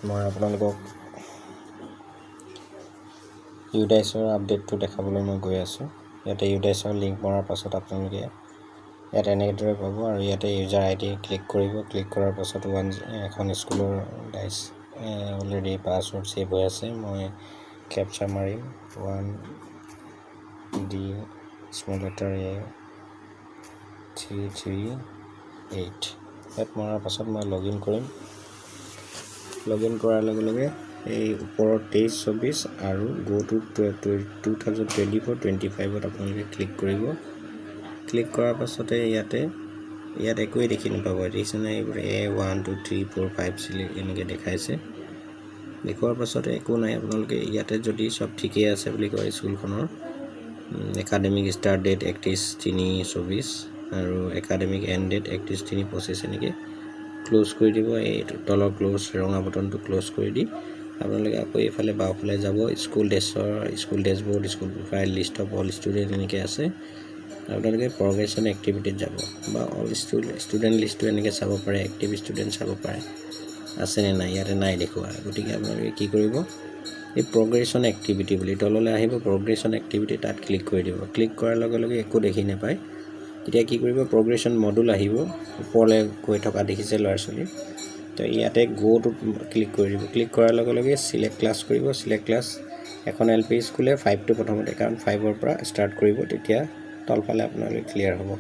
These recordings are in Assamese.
মই আপোনালোকক ইউডাইছৰ আপডেটটো দেখাবলৈ মই গৈ আছোঁ। ইয়াতে ইউডাইছৰ লিংক মৰাৰ পাছত আপোনালোকে ইয়াত এনেদৰে পাব আৰু ইয়াতে ইউজাৰ আই ডি ক্লিক কৰিব। ক্লিক কৰাৰ পাছত এখন স্কুলৰ ডাইচ অলৰেডি পাছৱৰ্ড ছেভ হৈ আছে। মই কেপচাৰ মাৰিম 1D স্মল লেটাৰ A338 ইয়াত মৰাৰ পাছত মই লগ ইন কৰিম। লগ ইন কৰাৰ লগে লগে এই ওপৰত 23-24 আৰু গো টু 2024-25 আপোনালোকে ক্লিক কৰিব। ক্লিক কৰাৰ পাছতে ইয়াত একোৱেই দেখি নাপাব। দেখিছেনে এইবোৰ A1 2 3 4 5 এনেকৈ দেখাইছে। দেখুৱাৰ পাছতে একো নাই। আপোনালোকে ইয়াতে যদি চব ঠিকেই আছে বুলি কয় স্কুলখনৰ একাডেমিক ষ্টাৰ্ট ডেট 31/3/24 আৰু একাডেমিক এণ্ড ডেট 31/3/25 এনেকৈ ক্লোজ কৰি দিব। এই তলৰ ক্লোজ ৰঙা বটনটো ক্লোজ কৰি দি আপোনালোকে আকৌ এইফালে বাওঁফালে যাব। School dashboard, school profile, list of all student এনেকৈ আছে। আপোনালোকে প্ৰগ্ৰেশ্যন এক্টিভিটিত যাব বা অল ষ্টুডেণ্ট লিষ্টটো এনেকৈ চাব পাৰে। এক্টিভ ষ্টুডেণ্ট চাব পাৰে আছেনে নাই, ইয়াতে নাই দেখুওৱা। গতিকে আপোনালোকে কি কৰিব, এই প্ৰগ্ৰেশ্যন এক্টিভিটি বুলি তললৈ আহিব। প্ৰগ্ৰেশ্যন এক্টিভিটি তাত ক্লিক কৰি দিব। ক্লিক কৰাৰ লগে লগে একো দেখি নাপায়। তেতিয়া কি কৰিব, প্ৰগ্ৰেশ্যন মডুল আহিব। ওপৰলৈ গৈ থকা দেখিছে ল'ৰা ছোৱালী, তো ইয়াতে গ'টোত ক্লিক কৰি দিব। ক্লিক কৰাৰ লগে লগে চিলেক্ট ক্লাছ কৰিব। চিলেক্ট ক্লাছ এখন LP স্কুলে 5টো প্ৰথমতে, কাৰণ 5ৰ পৰা ষ্টাৰ্ট কৰিব, তেতিয়া তলফালে আপোনালোকে ক্লিয়াৰ হ'ব।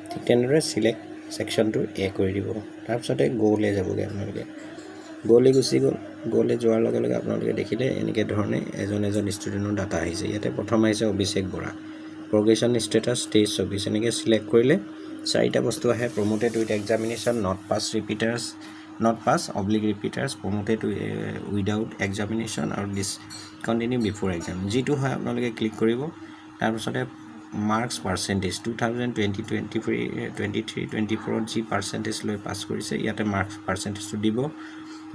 ঠিক তেনেদৰে চিলেক্ট ছেকশ্যনটো A কৰি দিব। তাৰপিছতে গ'লৈ যাবগৈ। আপোনালোকে গ'লৈ গুচি গ'ল। গ'লৈ যোৱাৰ লগে লগে আপোনালোকে দেখিলে এনেকৈ ধৰণে এজন ষ্টুডেণ্টৰ ডাটা আহিছে। ইয়াতে প্ৰথম আহিছে অভিষেক বৰা, প্ৰগ্ৰেশ্যন ষ্টেটাছ 23/24 এনেকৈ চিলেক্ট কৰিলে 4টা বস্তু আহে। Promoted with examination, not pass repeaters, promoted without examination আৰু ডিছকণ্টিনিউ বিফ'ৰ এক্সাম। যিটো হয় আপোনালোকে ক্লিক কৰিব। তাৰপিছতে মাৰ্কছ পাৰ্চেণ্টেজ 2023-24 যি পাৰ্চেণ্টেজ লৈ পাছ কৰিছে ইয়াতে মাৰ্কছ পাৰ্চেণ্টেজটো দিব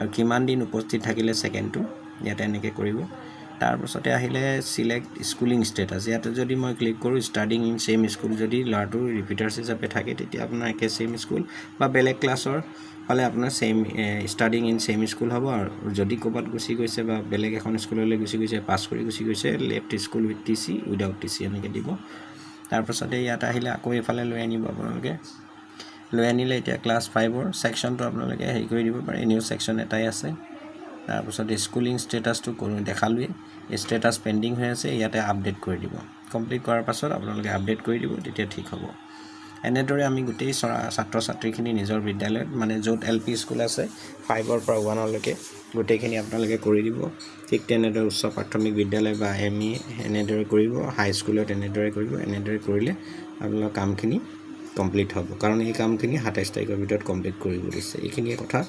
আৰু কিমান দিন উপস্থিত থাকিলে ছেকেণ্ডটো ইয়াতে এনেকৈ কৰিব। তাৰপাছতে আহিলে চিলেক্ট স্কুলিং ষ্টেটাছ। ইয়াতে যদি মই ক্লিক কৰোঁ ষ্টাডিং ইন ছেইম স্কুল, যদি ল'ৰাটো ৰিপিটাৰ্ছ হিচাপে থাকে তেতিয়া আপোনাৰ একে ছেইম স্কুল বা বেলেগ ক্লাছৰ হ'লে আপোনাৰ ষ্টাডিং ইন ছেইম স্কুল হ'ব। আৰু যদি ক'ৰবাত গুচি গৈছে বা বেলেগ এখন স্কুললৈ গুচি গৈছে, পাছ কৰি গুচি গৈছে, left school with TC, without TC এনেকৈ দিব। তাৰপাছতে ইয়াত আহিলে আকৌ এইফালে লৈ আনিব। আপোনালোকে লৈ আনিলে এতিয়া ক্লাছ 5ৰ ছেকশ্যনটো আপোনালোকে হেৰি কৰি দিব পাৰে। এনেও ছেকশ্যন এটাই আছে। তাৰপিছতে স্কুলিং ষ্টেটাছটো দেখালোৱেই, ষ্টেটাছ পেণ্ডিং হৈ আছে, ইয়াতে আপডেট কৰি দিব। কমপ্লিট কৰাৰ পাছত আপোনালোকে আপডেট কৰি দিব, তেতিয়া ঠিক হ'ব। এনেদৰে আমি গোটেই ছাত্ৰ ছাত্ৰীখিনি নিজৰ বিদ্যালয়ত, মানে য'ত LP স্কুল আছে 5ৰ পৰা 1লৈকে গোটেইখিনি আপোনালোকে কৰি দিব। ঠিক তেনেদৰে উচ্চ প্ৰাথমিক বিদ্যালয় বা ME এনেদৰে কৰিব, হাইস্কুলত এনেদৰে কৰিব। এনেদৰে কৰিলে আপোনালোকৰ কামখিনি কমপ্লিট হ'ব, কাৰণ এই কামখিনি 27 তাৰিখৰ ভিতৰত কমপ্লিট কৰিব দিছে। এইখিনিয়ে কথা।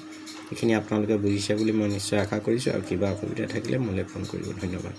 এইখিনি আপোনালোকে বুজিছে বুলি মই নিশ্চয় আশা কৰিছোঁ। আৰু কিবা অসুবিধা থাকিলে মোলৈ ফোন কৰিব। ধন্যবাদ।